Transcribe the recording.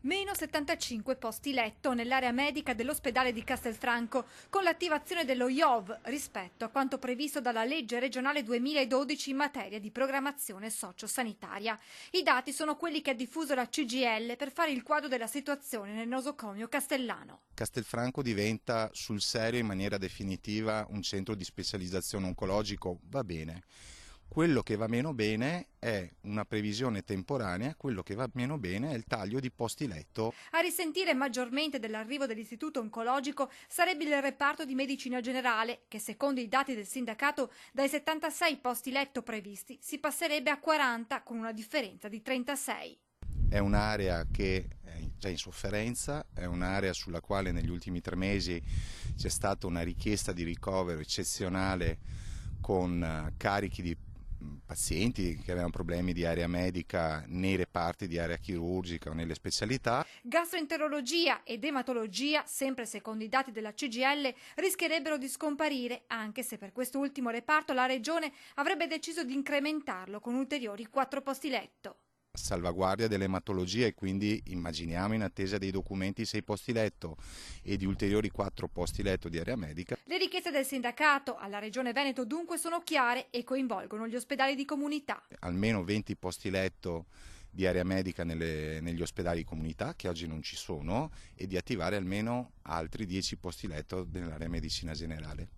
Meno 75 posti letto nell'area medica dell'ospedale di Castelfranco con l'attivazione dello IOV rispetto a quanto previsto dalla legge regionale 2012 in materia di programmazione sociosanitaria. I dati sono quelli che ha diffuso la CGIL per fare il quadro della situazione nel nosocomio castellano. Castelfranco diventa sul serio in maniera definitiva un centro di specializzazione oncologico, va bene. Quello che va meno bene è una previsione temporanea, quello che va meno bene è il taglio di posti letto. A risentire maggiormente dell'arrivo dell'istituto oncologico sarebbe il reparto di medicina generale, che secondo i dati del sindacato dai 76 posti letto previsti si passerebbe a 40 con una differenza di 36. È un'area che è già in sofferenza, è un'area sulla quale negli ultimi 3 mesi c'è stata una richiesta di ricovero eccezionale con carichi di pazienti che avevano problemi di area medica nei reparti di area chirurgica o nelle specialità. Gastroenterologia ed ematologia, sempre secondo i dati della CGIL, rischierebbero di scomparire, anche se per quest'ultimo reparto la Regione avrebbe deciso di incrementarlo con ulteriori 4 posti letto. Salvaguardia dell'ematologia e quindi immaginiamo in attesa dei documenti 6 posti letto e di ulteriori 4 posti letto di area medica. Le richieste del sindacato alla Regione Veneto dunque sono chiare e coinvolgono gli ospedali di comunità. Almeno 20 posti letto di area medica negli ospedali di comunità che oggi non ci sono e di attivare almeno altri 10 posti letto nell'area medicina generale.